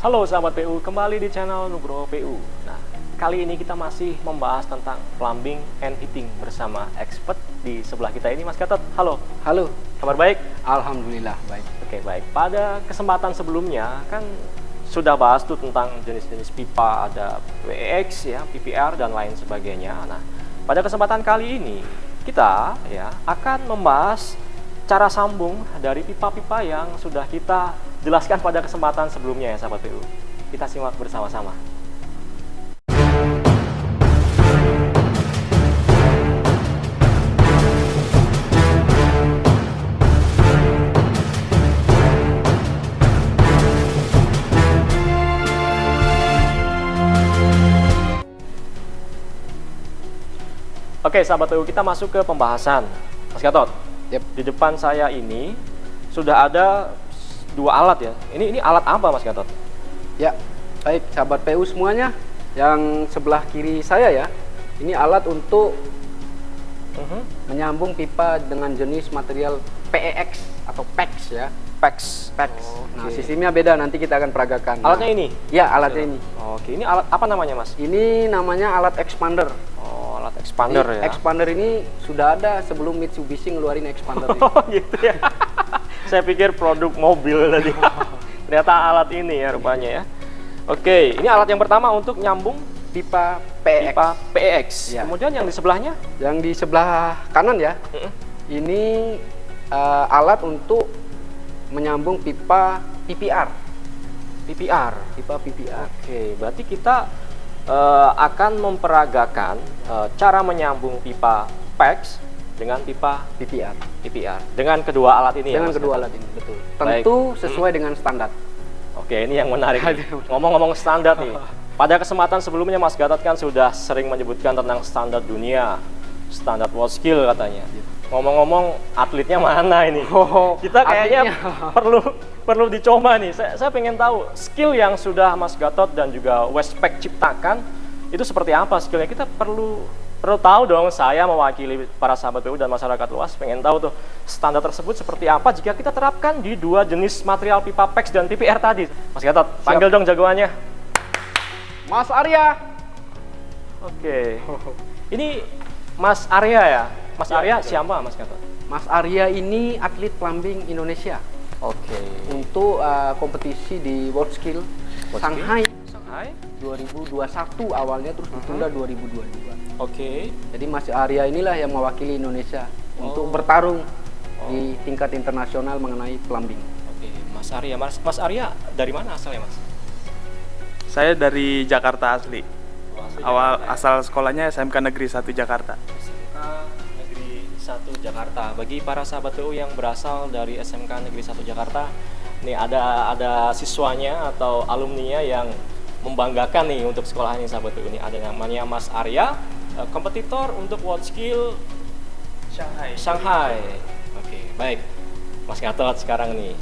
Halo sahabat PU, kembali di channel Nugroho PU. Nah, kali ini kita masih membahas tentang plumbing and heating bersama expert di sebelah kita ini, Mas Gatot. Halo. Halo. Kabar baik? Alhamdulillah baik. Oke, baik. Pada kesempatan sebelumnya kan sudah bahas tuh tentang jenis-jenis pipa, ada PEX ya, PPR dan lain sebagainya. Nah, pada kesempatan kali ini kita ya akan membahas cara sambung dari pipa-pipa yang sudah kita jelaskan pada kesempatan sebelumnya ya sahabat PU. Kita simak bersama-sama. Oke sahabat PU, kita masuk ke pembahasan. Mas Gatot, di depan saya ini sudah ada dua alat ya. Ini alat apa Mas Gatot? Ya, baik sahabat PU semuanya. Yang sebelah kiri saya ya, ini alat untuk menyambung pipa dengan jenis material PEX atau PEX ya. PEX. Nah, sistemnya beda, nanti kita akan peragakan. Alatnya ini? Ya, alatnya ini. Oke, ini alat apa namanya Mas? Ini namanya alat expander. Oh, alat expander ya. Expander ini sudah ada sebelum Mitsubishi ngeluarin expander ini. Oh gitu ya. Saya pikir produk mobil tadi. Ternyata alat ini ya rupanya ya. Oke, ini alat yang pertama untuk nyambung pipa PEX. Pipa PEX. Ya. Kemudian yang di sebelahnya? Yang di sebelah kanan ya. Ini alat untuk menyambung pipa PPR. PPR. Pipa PPR. Oke, berarti kita akan memperagakan cara menyambung pipa PEX dengan pipa PPR. Dengan kedua alat ini dengan ya, kedua alat ini, betul. Tentu sesuai dengan standar. Oke, ini yang menarik. Ngomong-ngomong standar nih. Pada kesempatan sebelumnya Mas Gatot kan sudah sering menyebutkan tentang standar dunia, standar world skill katanya. Ngomong-ngomong atletnya mana ini? Kita kayaknya perlu dicoba nih. Saya pengen tahu skill yang sudah Mas Gatot dan juga Westpac ciptakan itu seperti apa skillnya. Kita perlu tahu dong, saya mewakili para sahabat PU dan masyarakat luas pengen tahu tuh standar tersebut seperti apa jika kita terapkan di dua jenis material pipa PEX dan PPR tadi. Mas Gatot, panggil dong jagoannya. Mas Arya. Oke. Ini Mas Arya ya? Mas Arya siapa Mas Gatot? Mas Arya ini atlet plumbing Indonesia. Oke. Untuk kompetisi di World Skill Shanghai 2021 awalnya, terus ditunda 2022. Oke. Jadi Mas Arya inilah yang mewakili Indonesia untuk bertarung di tingkat internasional mengenai plumbing. Oke, Mas Arya. Mas Arya dari mana asalnya Mas? Saya dari Jakarta asli. Asal sekolahnya SMK Negeri 1 Jakarta. SMK Negeri 1 Jakarta. Bagi para sahabat PU yang berasal dari SMK Negeri 1 Jakarta, nih ada siswanya atau alumninya yang membanggakan nih untuk sekolah ini sahabat PU ini. Ada namanya Mas Arya, kompetitor untuk World Skill Shanghai. Oke, baik. Mas Gatot sekarang nih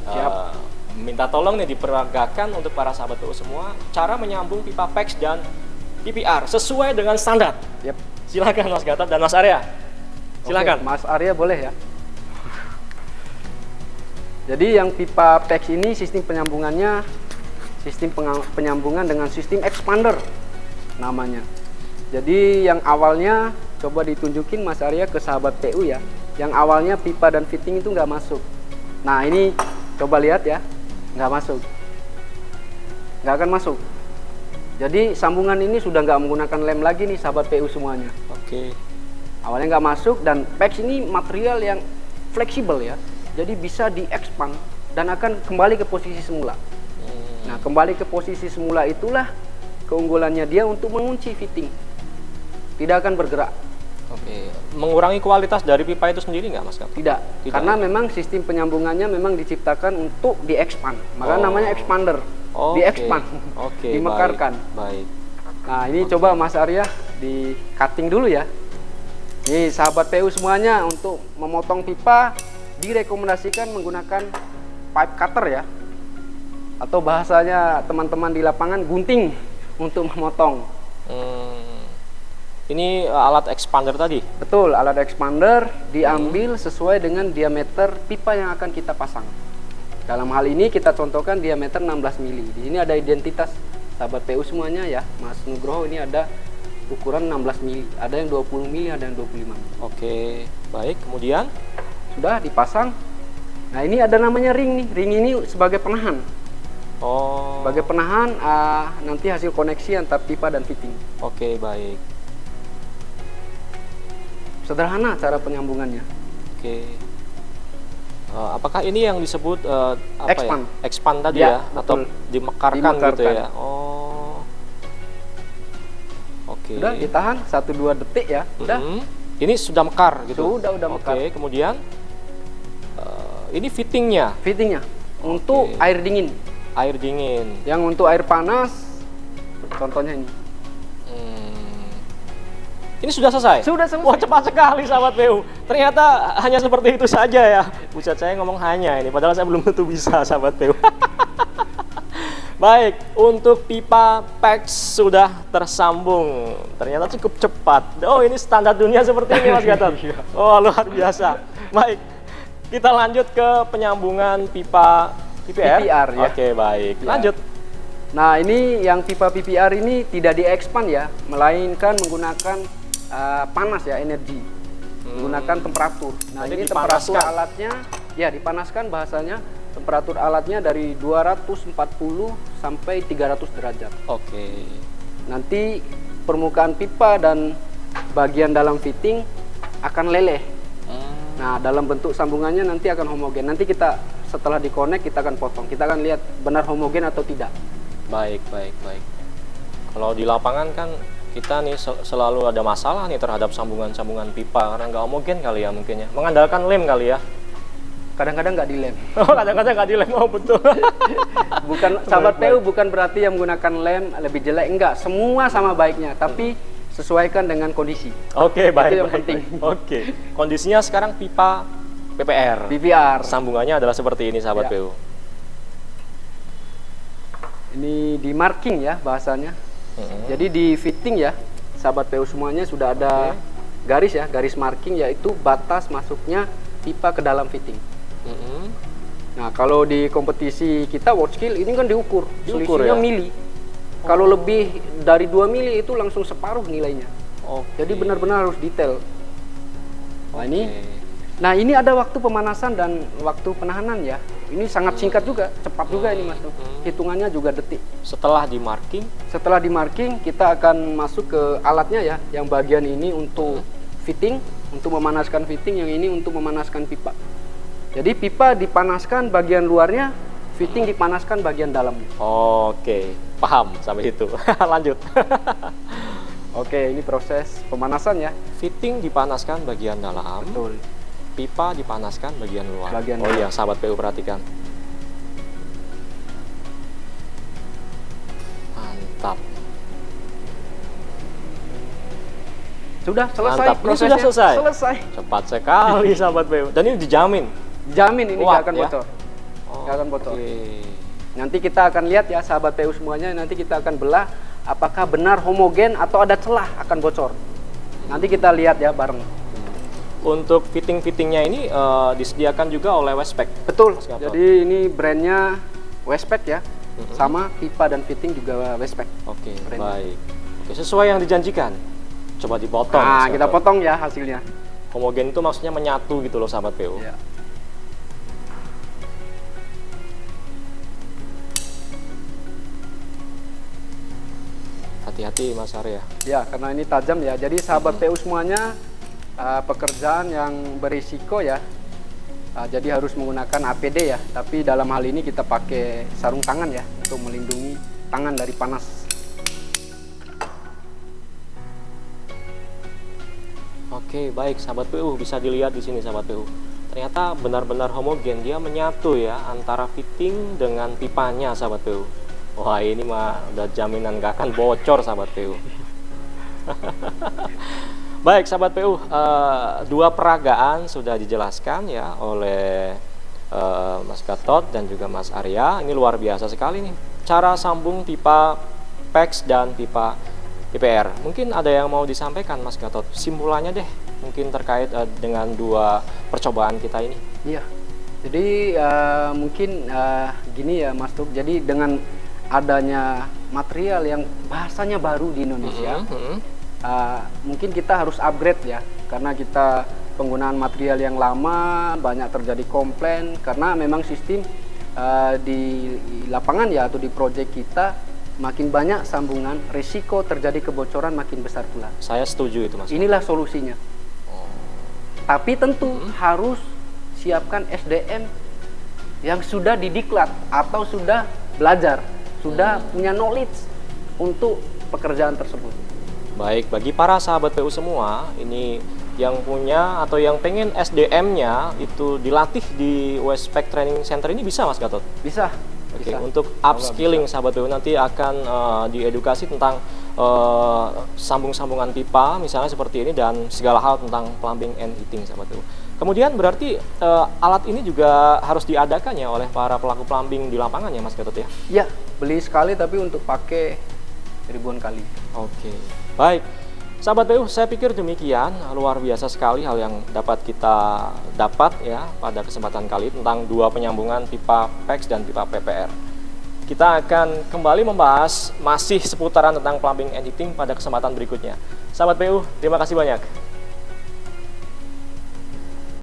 minta tolong nih diperagakan untuk para sahabat PU semua cara menyambung pipa PEX dan PPR sesuai dengan standar. Silakan Mas Gatot dan Mas Arya. Silakan. Oke, Mas Arya boleh ya. Jadi yang pipa PEX ini sistem penyambungannya penyambungan dengan sistem expander namanya. Jadi yang awalnya coba ditunjukin Mas Arya ke sahabat PU ya. Yang awalnya pipa dan fitting itu nggak masuk. Nah ini coba lihat ya, nggak masuk, nggak akan masuk. Jadi sambungan ini sudah nggak menggunakan lem lagi nih sahabat PU semuanya. Oke. Awalnya nggak masuk, dan PEX ini material yang fleksibel ya. Jadi bisa di-expand dan akan kembali ke posisi semula. Nah kembali ke posisi semula itulah keunggulannya dia untuk mengunci fitting. Tidak akan bergerak. Oke. Mengurangi kualitas dari pipa itu sendiri nggak Mas Gatot? Tidak, karena memang sistem penyambungannya memang diciptakan untuk di-expand. Maka namanya expander. Di-expand, dimekarkan. Baik. Nah ini coba Mas Arya di cutting dulu ya. Nih sahabat PU semuanya, untuk memotong pipa direkomendasikan menggunakan pipe cutter ya. Atau bahasanya teman-teman di lapangan gunting untuk memotong. Ini alat expander tadi? Betul, alat expander diambil sesuai dengan diameter pipa yang akan kita pasang. Dalam hal ini kita contohkan diameter 16 mili. Di sini ada identitas sahabat PU semuanya ya. Mas Nugroho ini ada ukuran 16 mili. Ada yang 20 mili, ada yang 25 mili. Oke, baik. Kemudian Sudah dipasang. Nah, ini ada namanya ring nih. Ring ini sebagai penahan. oh, Sebagai penahan nanti hasil koneksi antar pipa dan fitting. oke, baik. Sederhana cara penyambungannya. Oke. Apakah ini yang disebut apa Expand. ya? Expand tadi Ya, ya, atau betul. dimekarkan gitu Dimekarkan. ya? Oh, oke. Sudah ditahan 1-2 detik ya. Sudah. Ini sudah mekar gitu. Sudah mekar. Oke, kemudian ini fittingnya, Fittingnya untuk Oke. air dingin. air dingin. Yang untuk air panas, contohnya ini. Ini sudah selesai? Sudah selesai. Wah, cepat sekali sahabat PU. Ternyata hanya seperti itu saja ya. Buset, saya ngomong hanya ini, padahal saya belum tentu bisa sahabat PU. Baik, untuk pipa PEX sudah tersambung. Ternyata cukup cepat. Oh, ini standar dunia seperti ini Mas Gatot. Oh, luar biasa. Baik, kita lanjut ke penyambungan pipa PPR. PPR, ya. Oke, baik. Ya. Lanjut. Nah, ini yang pipa PPR ini tidak di-expand ya, melainkan menggunakan panas ya, energi. Menggunakan temperatur. Nah, Nanti ini temperatur dipanaskan. alatnya ya dipanaskan bahasanya. Temperatur alatnya dari 240 sampai 300 derajat. Oke. Nanti permukaan pipa dan bagian dalam fitting akan leleh. Nah, dalam bentuk sambungannya nanti akan homogen. Nanti kita setelah dikonek kita akan potong. Kita akan lihat benar homogen atau tidak. Baik, baik, baik. Kalau di lapangan kan kita nih selalu ada masalah nih terhadap sambungan-sambungan pipa karena nggak homogen kali ya mungkin ya. Mengandalkan lem kali ya. Kadang-kadang nggak dilem. Oh, kadang-kadang nggak dilem, oh betul. Bukan sahabat PU bukan berarti yang menggunakan lem lebih jelek, enggak. Semua sama baiknya, tapi sesuaikan dengan kondisi. Oke, baik, yang baik, penting. baik. Oke. Kondisinya sekarang pipa PPR. PPR. Sambungannya adalah seperti ini sahabat Ya. PU. Ini di marking ya bahasanya. Jadi di fitting ya, sahabat PU semuanya sudah ada garis ya, garis marking yaitu batas masuknya pipa ke dalam fitting. Nah, kalau di kompetisi kita world skill ini kan diukur, Diukur selisihnya ya? mili. Kalau lebih dari 2 mili itu langsung separuh nilainya. Oke. Jadi benar-benar harus detail. Nah, ini Oke. Nah, ini ada waktu pemanasan dan waktu penahanan ya. Ini sangat singkat juga, cepat juga ini Mas. Hitungannya juga detik. Setelah di marking, Setelah di marking, kita akan masuk ke alatnya ya. Yang bagian ini untuk fitting, untuk memanaskan fitting, yang ini untuk memanaskan pipa. Jadi pipa dipanaskan bagian luarnya, fitting dipanaskan bagian dalamnya. oke, paham sampai itu. Lanjut. Oke, ini proses pemanasan ya. Fitting dipanaskan bagian dalam. Betul. Pipa dipanaskan bagian luar. Bagian oh luar. iya, sahabat PU perhatikan. Mantap. Sudah selesai Mantap. Ini prosesnya. sudah selesai? Selesai. Cepat sekali sahabat PU. Dan ini dijamin. Jamin ini Kuat, nggak akan ya? bocor. Nggak akan bocor. Oke. Nanti kita akan lihat ya sahabat PU semuanya. Nanti kita akan belah apakah benar homogen atau ada celah akan bocor. Nanti kita lihat ya bareng. Untuk fitting-fittingnya ini disediakan juga oleh Westpac. Betul. Mas Gatot. Jadi ini brandnya Westpac ya. Sama pipa dan fitting juga Westpac. Oke, Brand. baik. Oke, sesuai yang dijanjikan. Coba dipotong. Nah, Mas kita Gatot. potong ya hasilnya. Homogen itu maksudnya menyatu gitu loh sahabat PU. Ya. Hati-hati Mas Arya. Ya, karena ini tajam ya. Jadi sahabat PU semuanya pekerjaan yang berisiko ya. Jadi harus menggunakan APD ya. Tapi dalam hal ini kita pakai sarung tangan ya untuk melindungi tangan dari panas. Oke, baik sahabat PU, bisa dilihat di sini sahabat PU. Ternyata benar-benar homogen, dia menyatu ya antara fitting dengan pipanya sahabat PU. Wah, ini mah udah jaminan gak akan bocor sahabat PU. Baik sahabat PU, dua peragaan sudah dijelaskan ya oleh Mas Gatot dan juga Mas Arya. Ini luar biasa sekali nih cara sambung pipa PEX dan pipa PPR. Mungkin ada yang mau disampaikan Mas Gatot, simpulannya deh mungkin terkait dengan dua percobaan kita ini. Iya. Jadi mungkin gini ya Mas Tuk, jadi dengan adanya material yang bahasanya baru di Indonesia, mungkin kita harus upgrade ya, karena kita penggunaan material yang lama banyak terjadi komplain karena memang sistem di lapangan ya atau di proyek kita makin banyak sambungan, risiko terjadi kebocoran makin besar pula. Saya setuju itu Mas. Inilah solusinya. Tapi tentu harus siapkan SDM yang sudah didiklat atau sudah belajar, sudah punya knowledge untuk pekerjaan tersebut. Baik, bagi para sahabat PU semua, ini yang punya atau yang pengen SDM-nya itu dilatih di Westpac Training Center ini bisa Mas Gatot? Bisa. Oke, bisa. untuk upskilling sahabat PU nanti akan diedukasi tentang sambung-sambungan pipa misalnya seperti ini dan segala hal tentang plumbing and heating sahabat PU. Kemudian berarti alat ini juga harus diadakan ya oleh para pelaku plumbing di lapangan ya Mas Gatot ya? Ya, beli sekali tapi untuk pakai ribuan kali. Oke, baik. Sahabat PU, saya pikir demikian, luar biasa sekali hal yang dapat kita dapat ya pada kesempatan kali tentang dua penyambungan pipa PEX dan pipa PPR. Kita akan kembali membahas masih seputaran tentang plumbing and heating pada kesempatan berikutnya. Sahabat PU, terima kasih banyak.